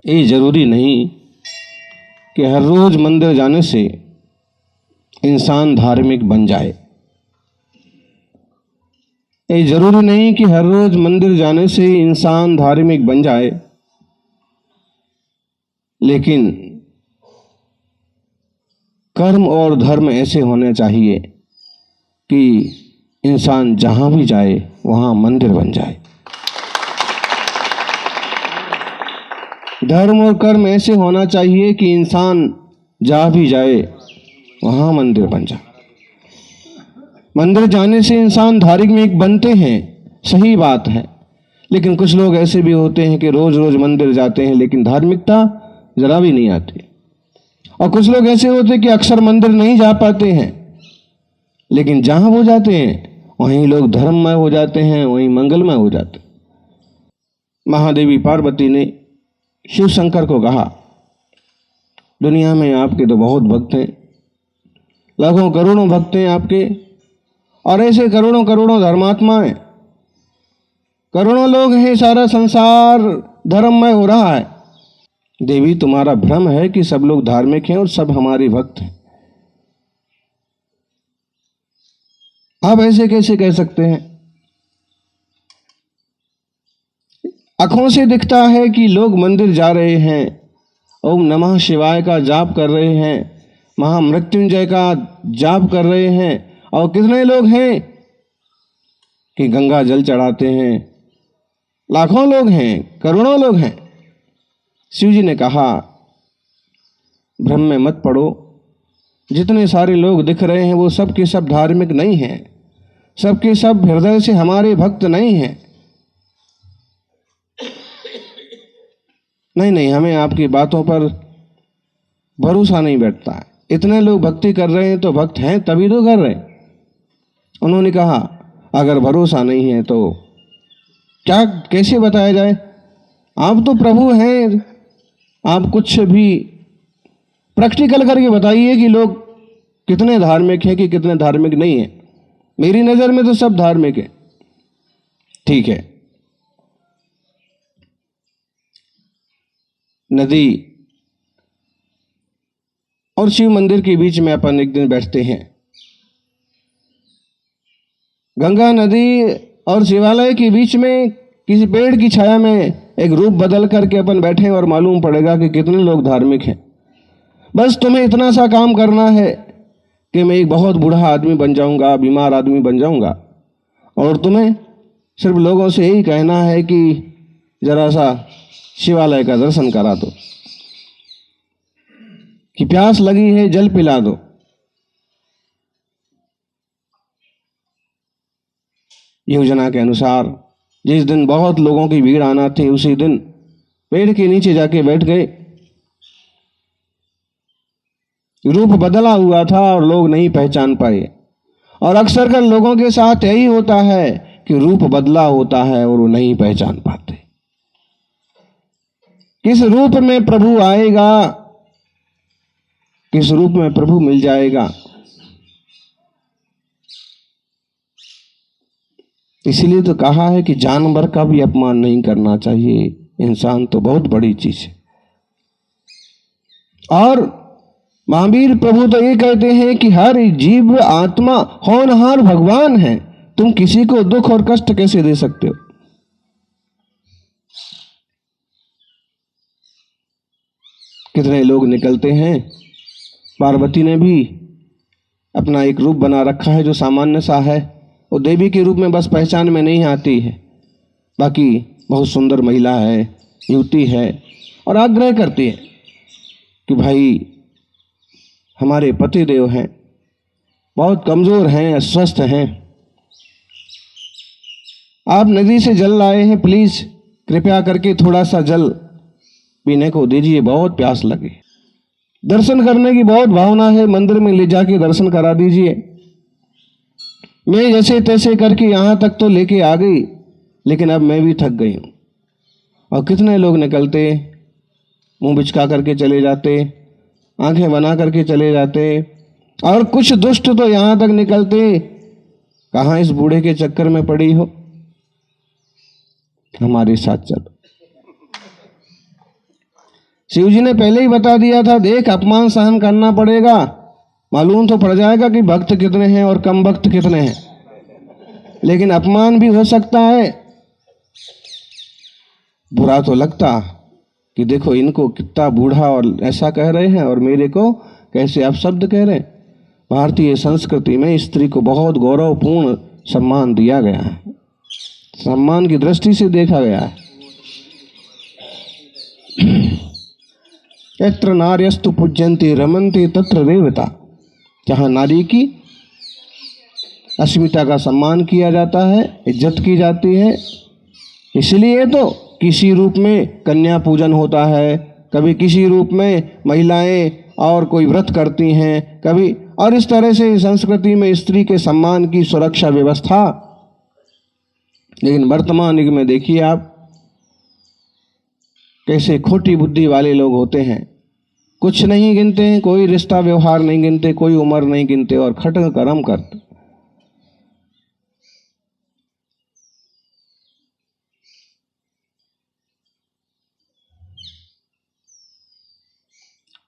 ये जरूरी नहीं कि हर रोज मंदिर जाने से इंसान धार्मिक बन जाए। ये जरूरी नहीं कि हर रोज मंदिर जाने से इंसान धार्मिक बन जाए, लेकिन कर्म और धर्म ऐसे होने चाहिए कि इंसान जहां भी जाए वहां मंदिर बन जाए। धर्म और कर्म ऐसे होना चाहिए कि इंसान जहां भी जाए वहां मंदिर बन जाए। मंदिर जाने से इंसान धार्मिक बनते हैं, सही बात है, लेकिन कुछ लोग ऐसे भी होते हैं कि रोज रोज मंदिर जाते हैं लेकिन धार्मिकता जरा भी नहीं आती। और कुछ लोग ऐसे होते हैं कि अक्सर मंदिर नहीं जा पाते हैं, लेकिन जहां वो जाते हैं वहीं लोग धर्ममय हो जाते हैं, वहीं मंगलमय हो जाते हैं। महादेवी पार्वती ने शिव शंकर को कहा, दुनिया में आपके तो बहुत भक्त हैं, लाखों करोड़ों भक्त हैं आपके, और ऐसे करोड़ों करोड़ों धर्मात्मा हैं, करोड़ों लोग हैं, सारा संसार धर्ममय हो रहा है। देवी तुम्हारा भ्रम है कि सब लोग धार्मिक हैं और सब हमारे भक्त हैं। आप ऐसे कैसे कह सकते हैं? आंखों से दिखता है कि लोग मंदिर जा रहे हैं, ओम नमः शिवाय का जाप कर रहे हैं, महामृत्युंजय का जाप कर रहे हैं, और कितने लोग हैं कि गंगा जल चढ़ाते हैं, लाखों लोग हैं, करोड़ों लोग हैं। शिव जी ने कहा, भ्रम में मत पड़ो, जितने सारे लोग दिख रहे हैं वो सब के सब धार्मिक नहीं हैं, सबके सब हृदय से हमारे भक्त नहीं हैं। नहीं, हमें आपकी बातों पर भरोसा नहीं बैठता है। इतने लोग भक्ति कर रहे हैं तो भक्त हैं तभी तो कर रहे हैं। उन्होंने कहा, अगर भरोसा नहीं है तो क्या कैसे बताया जाए? आप तो प्रभु हैं, आप कुछ भी प्रैक्टिकल करके बताइए कि लोग कितने धार्मिक हैं कि कितने धार्मिक नहीं हैं। मेरी नजर में तो सब धार्मिक है। ठीक है, नदी और शिव मंदिर के बीच में अपन एक दिन बैठते हैं। गंगा नदी और शिवालय के बीच में किसी पेड़ की छाया में एक रूप बदल करके अपन बैठे और मालूम पड़ेगा कि कितने लोग धार्मिक हैं। बस तुम्हें इतना सा काम करना है कि मैं एक बहुत बूढ़ा आदमी बन जाऊंगा, बीमार आदमी बन जाऊंगा, और तुम्हें सिर्फ लोगों से यही कहना है कि जरा सा शिवालय का दर्शन करा दो, कि प्यास लगी है जल पिला दो। योजना के अनुसार जिस दिन बहुत लोगों की भीड़ आना थी, उसी दिन पेड़ के नीचे जाके बैठ गए। रूप बदला हुआ था और लोग नहीं पहचान पाए। और अक्सर कर लोगों के साथ यही होता है कि रूप बदला होता है और वो नहीं पहचान पाते किस रूप में प्रभु आएगा, किस रूप में प्रभु मिल जाएगा। इसलिए तो कहा है कि जानवर का भी अपमान नहीं करना चाहिए, इंसान तो बहुत बड़ी चीज है। और महावीर प्रभु तो ये कहते हैं कि हर जीव आत्मा होनहार भगवान है, तुम किसी को दुख और कष्ट कैसे दे सकते हो? कितने लोग निकलते हैं। पार्वती ने भी अपना एक रूप बना रखा है जो सामान्य सा है, वो देवी के रूप में बस पहचान में नहीं आती है, बाकी बहुत सुंदर महिला है, युवती है, और आग्रह करती है कि भाई हमारे पतिदेव हैं, बहुत कमजोर हैं, अस्वस्थ हैं, आप नदी से जल लाए हैं, प्लीज कृपया करके थोड़ा सा जल पीने को दीजिए, बहुत प्यास लगी। दर्शन करने की बहुत भावना है, मंदिर में ले जाके दर्शन करा दीजिए। मैं जैसे तैसे करके यहां तक तो लेके आ गई, लेकिन अब मैं भी थक गई हूं। और कितने लोग निकलते, मुंह बिचका करके चले जाते, आंखें बना करके चले जाते, और कुछ दुष्ट तो यहां तक निकलते, कहाँ इस बूढ़े के चक्कर में पड़ी हो, हमारे साथ चल। शिव जी ने पहले ही बता दिया था, देख अपमान सहन करना पड़ेगा, मालूम तो पड़ जाएगा कि भक्त कितने हैं और कम भक्त कितने हैं, लेकिन अपमान भी हो सकता है। बुरा तो लगता कि देखो इनको कितना बूढ़ा और ऐसा कह रहे हैं और मेरे को कैसे अपशब्द कह रहे हैं। भारतीय संस्कृति में स्त्री को बहुत गौरवपूर्ण सम्मान दिया गया है, सम्मान की दृष्टि से देखा गया है। यत्र नार्यस्तु पूज्यन्ते रमन्ते तत्र देवता, जहाँ नारी की अस्मिता का सम्मान किया जाता है, इज्जत की जाती है। इसलिए तो किसी रूप में कन्या पूजन होता है, कभी किसी रूप में महिलाएं और कोई व्रत करती हैं, कभी, और इस तरह से संस्कृति में स्त्री के सम्मान की सुरक्षा व्यवस्था। लेकिन वर्तमान युग में देखिए आप कैसे खोटी बुद्धि वाले लोग होते हैं, कुछ नहीं गिनते हैं, कोई रिश्ता व्यवहार नहीं गिनते, कोई उम्र नहीं गिनते और खट कर्म करते।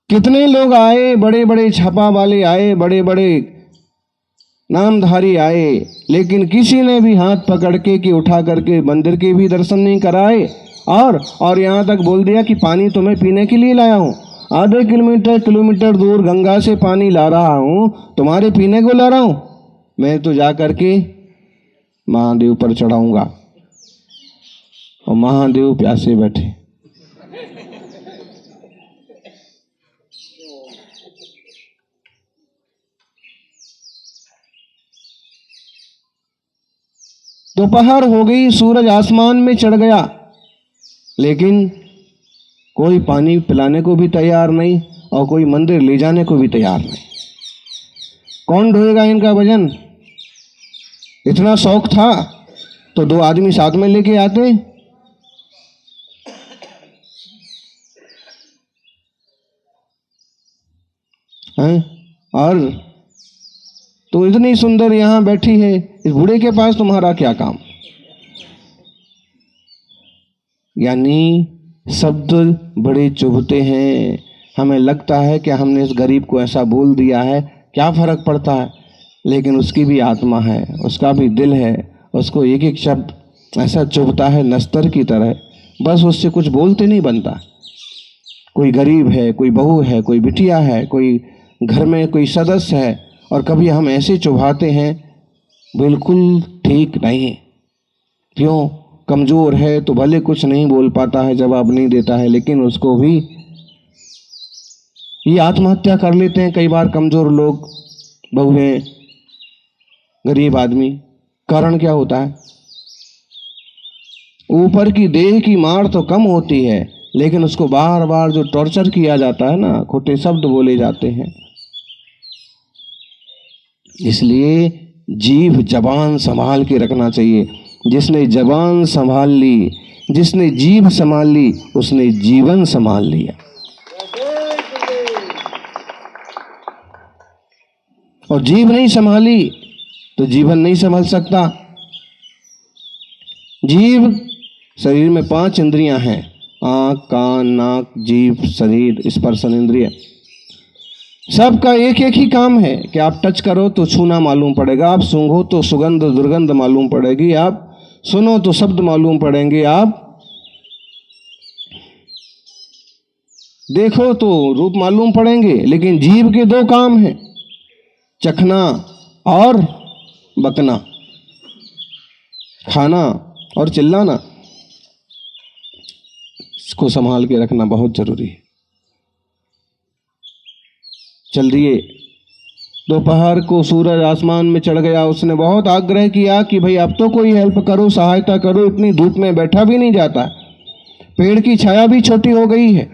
कितने लोग आए, बड़े बड़े छापा वाले आए, बड़े बड़े नामधारी आए, लेकिन किसी ने भी हाथ पकड़ के कि उठा करके मंदिर के भी दर्शन नहीं कराए, और यहाँ तक बोल दिया कि पानी तो मैं पीने के लिए लाया हूँ, आधे किलोमीटर दूर गंगा से पानी ला रहा हूँ, तुम्हारे पीने को ला रहा हूँ, मैं तो जा करके महादेव पर चढ़ाऊंगा। और महादेव प्यासे बैठे। दोपहर हो गई, सूरज आसमान में चढ़ गया, लेकिन कोई पानी पिलाने को भी तैयार नहीं और कोई मंदिर ले जाने को भी तैयार नहीं। कौन ढोएगा इनका वजन? इतना शौक था तो 2 आदमी साथ में लेके आते हैं। और तो इतनी सुंदर यहां बैठी है, इस बूढ़े के पास तुम्हारा क्या काम? यानी शब्द बड़े चुभते हैं। हमें लगता है कि हमने इस गरीब को ऐसा बोल दिया है, क्या फर्क पड़ता है, लेकिन उसकी भी आत्मा है, उसका भी दिल है, उसको एक एक शब्द ऐसा चुभता है नस्तर की तरह, बस उससे कुछ बोलते नहीं बनता। कोई गरीब है, कोई बहू है, कोई बिटिया है, कोई घर में कोई सदस्य है, और कभी हम ऐसे चुभाते हैं, बिल्कुल ठीक नहीं। क्यों? कमज़ोर है तो भले कुछ नहीं बोल पाता है, जवाब नहीं देता है, लेकिन उसको भी ये आत्महत्या कर लेते हैं कई बार कमज़ोर लोग, बहुएं, गरीब आदमी। कारण क्या होता है? ऊपर की देह की मार तो कम होती है, लेकिन उसको बार बार जो टॉर्चर किया जाता है ना, खोटे शब्द बोले जाते हैं। इसलिए जीभ जबान संभाल के रखना चाहिए। जिसने जबान संभाल ली, जिसने जीभ संभाल ली, उसने जीवन संभाल लिया। और जीभ नहीं संभाली तो जीवन नहीं संभाल सकता। जीभ, शरीर में 5 इंद्रियां हैं, आंख, कान, नाक, जीभ, शरीर, स्पर्शन इंद्रिय। सबका एक एक ही काम है कि आप टच करो तो छूना मालूम पड़ेगा, आप सूंघो तो सुगंध दुर्गंध मालूम पड़ेगी, आप सुनो तो शब्द मालूम पड़ेंगे, आप देखो तो रूप मालूम पड़ेंगे। लेकिन जीभ के 2 काम हैं, चखना और बकना, खाना और चिल्लाना। इसको संभाल के रखना बहुत जरूरी है। चल दिए, दोपहर को सूरज आसमान में चढ़ गया। उसने बहुत आग्रह किया कि भाई अब तो कोई हेल्प करो, सहायता करो, इतनी धूप में बैठा भी नहीं जाता, पेड़ की छाया भी छोटी हो गई है।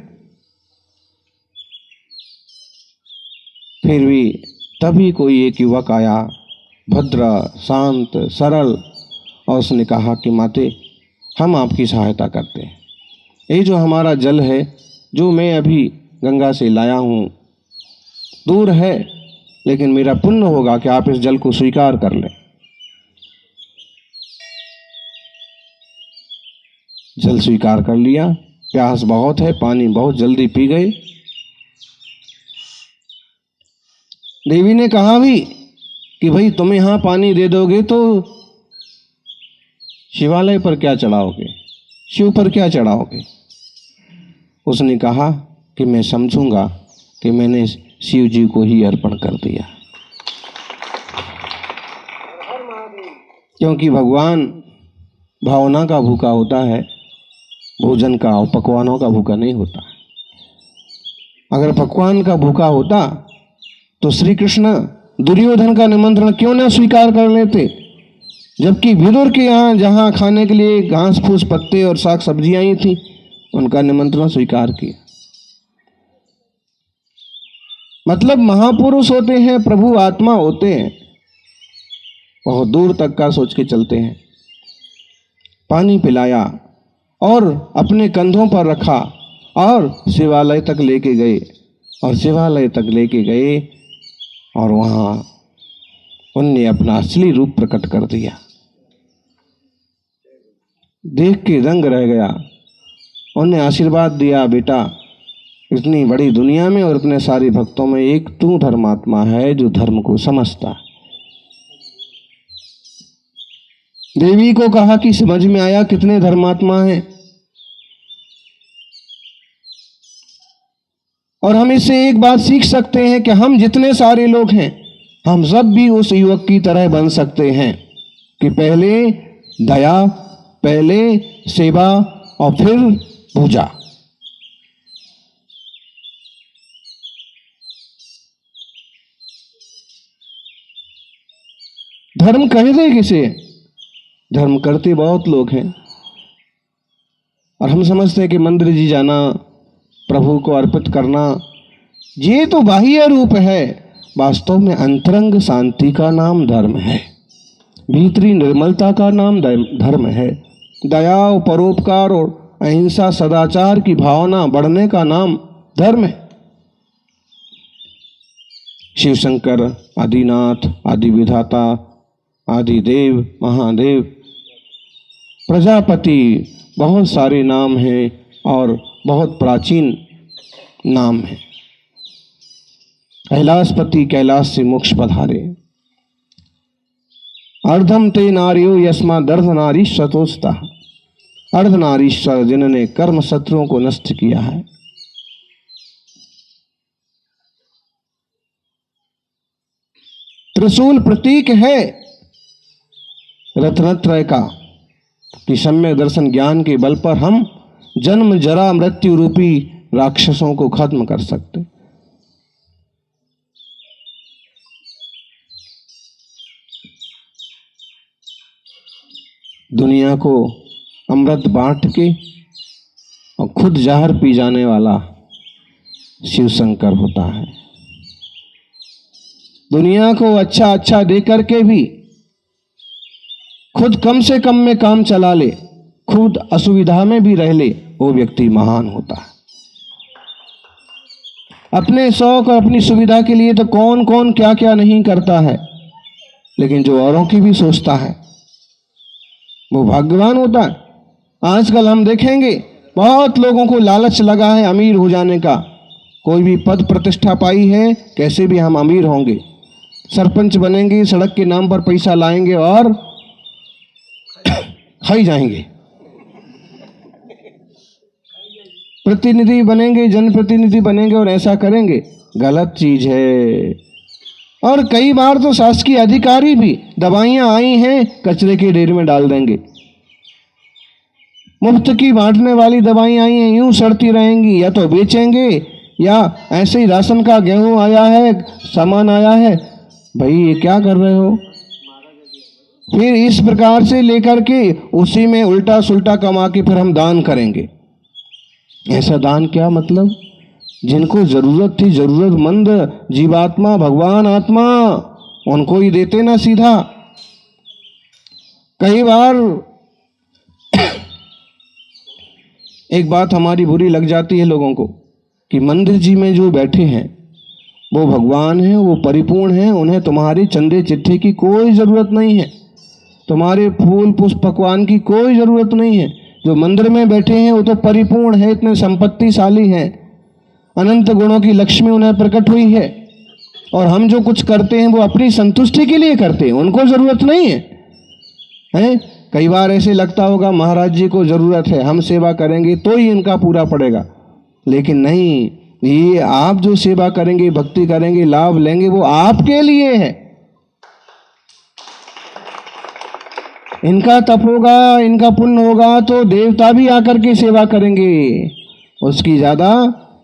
फिर भी तभी कोई एक युवक आया, भद्र, शांत, सरल, और उसने कहा कि माते, हम आपकी सहायता करते हैं। ये जो हमारा जल है, जो मैं अभी गंगा से लाया हूँ, दूर है, लेकिन मेरा पुण्य होगा कि आप इस जल को स्वीकार कर लें। जल स्वीकार कर लिया, प्यास बहुत है, पानी बहुत जल्दी पी गए। देवी ने कहा भी कि भाई तुम यहाँ पानी दे दोगे तो शिवालय पर क्या चढ़ाओगे, शिव पर क्या चढ़ाओगे। उसने कहा कि मैं समझूंगा कि मैंने शिव जी को ही अर्पण कर दिया, क्योंकि भगवान भावना का भूखा होता है, भोजन का और पकवानों का भूखा नहीं होता। अगर पकवान का भूखा होता तो श्री कृष्ण दुर्योधन का निमंत्रण क्यों न स्वीकार कर लेते, जबकि विदुर के यहाँ जहाँ खाने के लिए घास फूस पत्ते और साग सब्जियां ही थी, उनका निमंत्रण स्वीकार किया। मतलब महापुरुष होते हैं, प्रभु आत्मा होते हैं, बहुत दूर तक का सोच के चलते हैं। पानी पिलाया और अपने कंधों पर रखा और शिवालय तक लेके गए, और शिवालय तक लेके गए और वहाँ उनने अपना असली रूप प्रकट कर दिया। देख के दंग रह गया। उन्हें आशीर्वाद दिया, बेटा इतनी बड़ी दुनिया में और इतने सारे भक्तों में एक तू धर्मात्मा है जो धर्म को समझता है। देवी को कहा कि समझ में आया कितने धर्मात्मा हैं, और हम इससे एक बात सीख सकते हैं कि हम जितने सारे लोग हैं, हम सब भी उस युवक की तरह बन सकते हैं कि पहले दया, पहले सेवा और फिर पूजा। धर्म कह दे किसे, धर्म करते बहुत लोग हैं, और हम समझते हैं कि मंदिर जी जाना, प्रभु को अर्पित करना, ये तो बाह्य रूप है। वास्तव में अंतरंग शांति का नाम धर्म है, भीतरी निर्मलता का नाम धर्म है, दया और परोपकार और अहिंसा सदाचार की भावना बढ़ने का नाम धर्म है। शिव शंकर, आदिनाथ, आदि विधाता, आदि देव, महादेव, प्रजापति, बहुत सारे नाम हैं और बहुत प्राचीन नाम है। कैलाशपति कैलाश से मोक्ष पधारे। अर्धम ते नारियो यस्मादर्ध नारीश्वतोस्ता, अर्ध नारीश्वर जिन्होंने कर्म शत्रुओं को नष्ट किया है। त्रिशूल प्रतीक है रत्नत्रय का कि सम्यक दर्शन ज्ञान के बल पर हम जन्म जरा मृत्यु रूपी राक्षसों को खत्म कर सकते। दुनिया को अमृत बांट के और खुद जहर पी जाने वाला शिव शंकर होता है। दुनिया को अच्छा अच्छा दे करके भी खुद कम से कम में काम चला ले, खुद असुविधा में भी रह ले, वो व्यक्ति महान होता है। अपने शौक और अपनी सुविधा के लिए तो कौन कौन क्या क्या नहीं करता है, लेकिन जो औरों की भी सोचता है वो भाग्यवान होता है। आजकल हम देखेंगे बहुत लोगों को लालच लगा है अमीर हो जाने का। कोई भी पद प्रतिष्ठा पाई है, कैसे भी हम अमीर होंगे, सरपंच बनेंगे, सड़क के नाम पर पैसा लाएंगे और खाई जाएंगे, प्रतिनिधि बनेंगे, जनप्रतिनिधि बनेंगे और ऐसा करेंगे। गलत चीज है। और कई बार तो शासकीय अधिकारी भी दवाइयां आई हैं कचरे के ढेर में डाल देंगे, मुफ्त की बांटने वाली दवाइयां आई हैं, यूं सड़ती रहेंगी, या तो बेचेंगे या ऐसे ही राशन का गेहूं आया है, सामान आया है, भाई ये क्या कर रहे हो। फिर इस प्रकार से लेकर के उसी में उल्टा सुल्टा कमा के फिर हम दान करेंगे। ऐसा दान क्या मतलब, जिनको जरूरत थी, जरूरतमंद जीवात्मा, भगवान आत्मा, उनको ही देते ना सीधा। कई बार एक बात हमारी बुरी लग जाती है लोगों को कि मंदिर जी में जो बैठे हैं वो भगवान हैं, वो परिपूर्ण हैं, उन्हें तुम्हारी चंदे चिट्ठी की कोई जरूरत नहीं है, तुम्हारे फूल पुष्प पकवान की कोई जरूरत नहीं है, जो मंदिर में बैठे हैं वो तो परिपूर्ण है, इतने संपत्तिशाली हैं, अनंत गुणों की लक्ष्मी उन्हें प्रकट हुई है। और हम जो कुछ करते हैं वो अपनी संतुष्टि के लिए करते हैं, उनको जरूरत नहीं है, हैं? कई बार ऐसे लगता होगा महाराज जी को जरूरत है, हम सेवा करेंगे तो ही इनका पूरा पड़ेगा, लेकिन नहीं, ये आप जो सेवा करेंगे, भक्ति करेंगे, लाभ लेंगे, वो आपके लिए है। इनका तप होगा, इनका पुण्य होगा तो देवता भी आकर के सेवा करेंगे, उसकी ज्यादा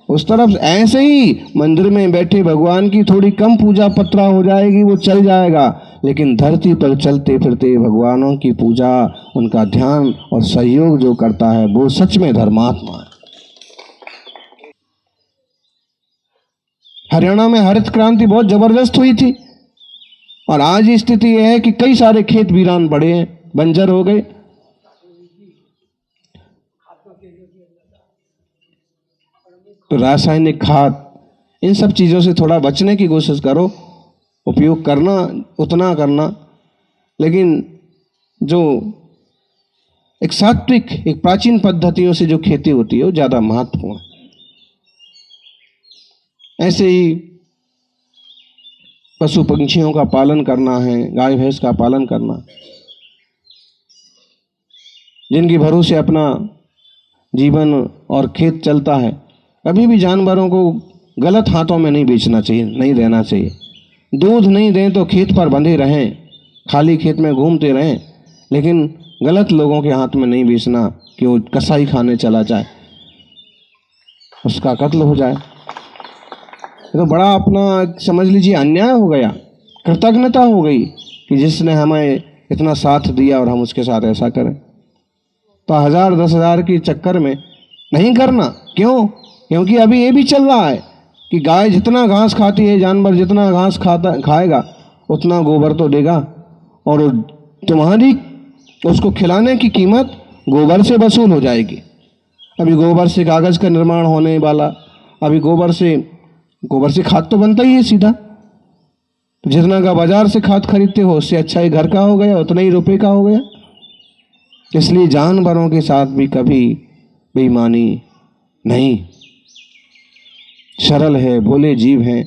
उस तरफ। ऐसे ही मंदिर में बैठे भगवान की थोड़ी कम पूजा पत्रा हो जाएगी, वो चल जाएगा, लेकिन धरती पर चलते फिरते भगवानों की पूजा, उनका ध्यान और सहयोग जो करता है वो सच में धर्मात्मा है। हरियाणा में हरित क्रांति बहुत जबरदस्त हुई थी और आज स्थिति यह है कि कई सारे खेत वीरान पड़े हैं, बंजर हो गए। तो रासायनिक खाद, इन सब चीज़ों से थोड़ा बचने की कोशिश करो, उपयोग करना उतना करना, लेकिन जो एक सात्विक, एक प्राचीन पद्धतियों से जो खेती होती है वो ज़्यादा महत्वपूर्ण है। ऐसे ही पशु पंछियों का पालन करना है, गाय भैंस का पालन करना, जिनकी भरोसे अपना जीवन और खेत चलता है। कभी भी जानवरों को गलत हाथों में नहीं बेचना चाहिए, नहीं देना चाहिए। दूध नहीं दें तो खेत पर बंधे रहें, खाली खेत में घूमते रहें, लेकिन गलत लोगों के हाथ में नहीं बेचना कि वो कसाई खाने चला जाए, उसका कत्ल हो जाए। तो बड़ा अपना समझ लीजिए अन्याय हो गया, कृतज्ञता हो गई कि जिसने हमें इतना साथ दिया और हम उसके साथ ऐसा करें। तो 1000 10,000 के चक्कर में नहीं करना। क्यों? क्योंकि अभी ये भी चल रहा है कि गाय जितना घास खाती है, जानवर जितना घास खाएगा उतना गोबर तो देगा, और तुम्हारी उसको खिलाने की कीमत गोबर से वसूल हो जाएगी। अभी गोबर से कागज़ का निर्माण होने वाला, अभी गोबर से खाद तो बनता ही है सीधा। जितना का बाजार से खाद खरीदते हो उससे अच्छा ही घर का हो गया, उतना ही रुपए का हो गया। इसलिए जानवरों के साथ भी कभी बेईमानी नहीं। सरल है, भोले जीव हैं,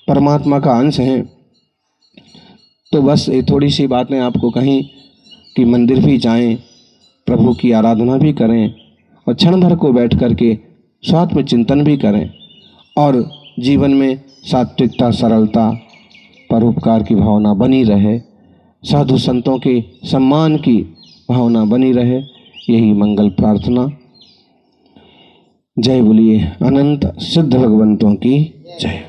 परमात्मा का अंश हैं। तो बस ये थोड़ी सी बातें आपको कहीं कि मंदिर भी जाएं, प्रभु की आराधना भी करें और क्षण भर को बैठ करके साथ में चिंतन भी करें, और जीवन में सात्विकता, सरलता, परोपकार की भावना बनी रहे, साधु संतों के सम्मान की भावना बनी रहे। यही मंगल प्रार्थना। जय बोलिए अनंत सिद्ध भगवंतों की जय।